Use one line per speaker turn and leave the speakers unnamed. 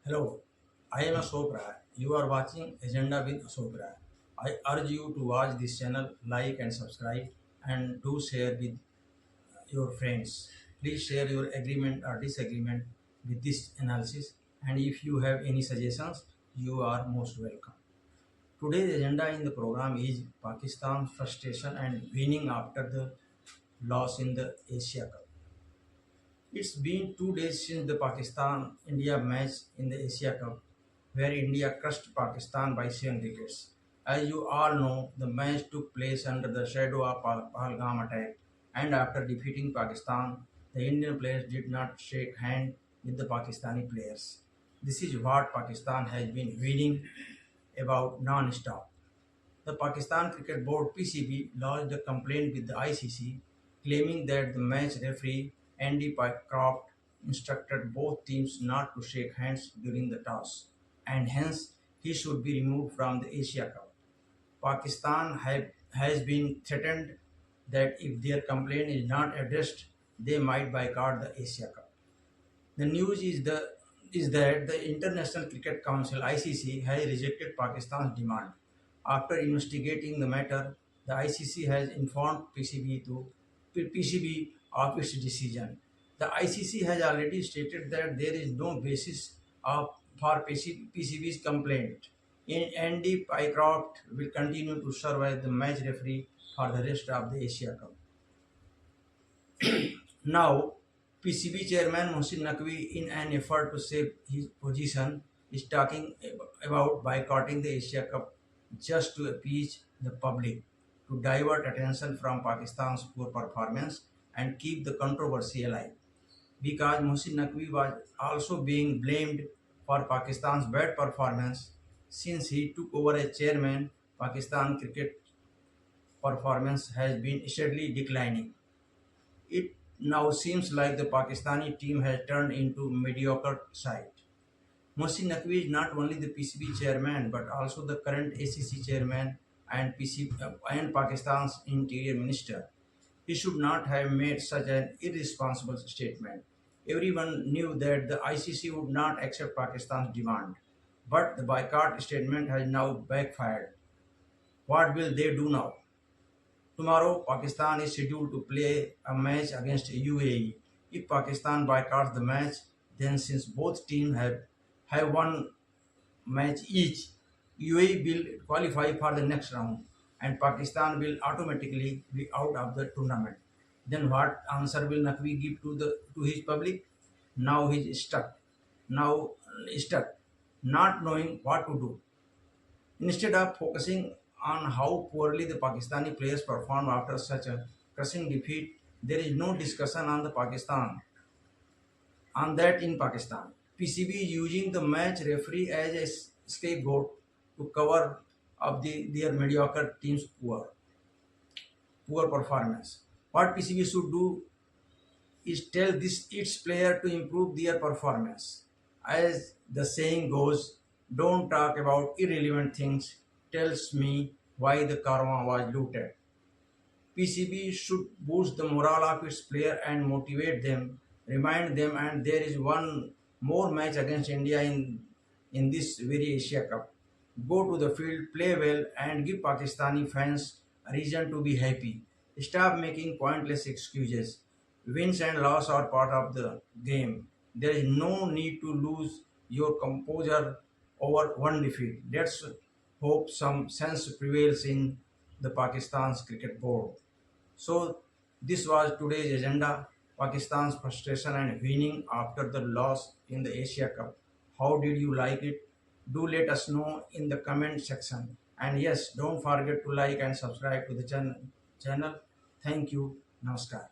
Hello, I am Ashok Rai. You are watching Agenda with Ashok Rai. I urge you to watch this channel, like and subscribe, and do share with your friends. Please share your agreement or disagreement with this analysis, and if you have any suggestions, you are most welcome. Today's agenda in the program is Pakistan's frustration and winning after the loss in the Asia Cup. It's been 2 days since the Pakistan India match in the Asia Cup, where India crushed Pakistan by 7 wickets. As you all know, the match took place under the shadow of Pahalgam attack, and after defeating Pakistan, the Indian players did not shake hands with the Pakistani players. This is what Pakistan has been winning about non-stop. The Pakistan Cricket Board (PCB) lodged a complaint with the ICC, claiming that the match referee Andy Pycroft instructed both teams not to shake hands during the toss, and hence he should be removed from the Asia Cup. Pakistan has been threatened that if their complaint is not addressed, they might boycott the Asia Cup. The news is that the International Cricket Council (ICC) has rejected Pakistan's demand. After investigating the matter, the ICC has informed PCB of its decision. The ICC has already stated that there is no basis for PCB's complaint. Andy Pycroft will continue to serve as the match referee for the rest of the Asia Cup. Now, PCB chairman Mohsin Naqvi, in an effort to save his position, is talking about boycotting the Asia Cup just to appease the public, to divert attention from Pakistan's poor performance and keep the controversy alive. Because Mohsin Naqvi was also being blamed for Pakistan's bad performance since he took over as chairman, Pakistan cricket performance has been steadily declining. It now seems like the Pakistani team has turned into mediocre side. Mohsin Naqvi is not only the PCB chairman but also the current ACC chairman and Pakistan's interior minister. He should not have made such an irresponsible statement. Everyone knew that the ICC would not accept Pakistan's demand, but the boycott statement has now backfired. What will they do now? Tomorrow, Pakistan is scheduled to play a match against UAE. If Pakistan boycotts the match, then since both teams have one match each, UAE will qualify for the next round and Pakistan will automatically be out of the tournament. Then what answer will Naqvi give to his public? Now he is stuck. Now stuck, not knowing what to do. Instead of focusing on how poorly the Pakistani players performed after such a crushing defeat, there is no discussion on that in Pakistan. PCB is using the match referee as a scapegoat to cover up their mediocre team's poor performance. What PCB should do is tell its player to improve their performance. As the saying goes, don't talk about irrelevant things. Tells me why the karma was looted. PCB should boost the morale of its player and motivate them, remind them, and there is one more match against India in this very Asia Cup. Go to the field, play well, and give Pakistani fans a reason to be happy. Stop making pointless excuses. Wins and loss are part of the game. There is no need to lose your composure over one defeat. Let's hope some sense prevails in the Pakistan's cricket board. So this was today's agenda. Pakistan's frustration and winning after the loss in the Asia Cup. How did you like it? Do let us know in the comment section. And yes, don't forget to like and subscribe to the channel. Thank you. Namaskar.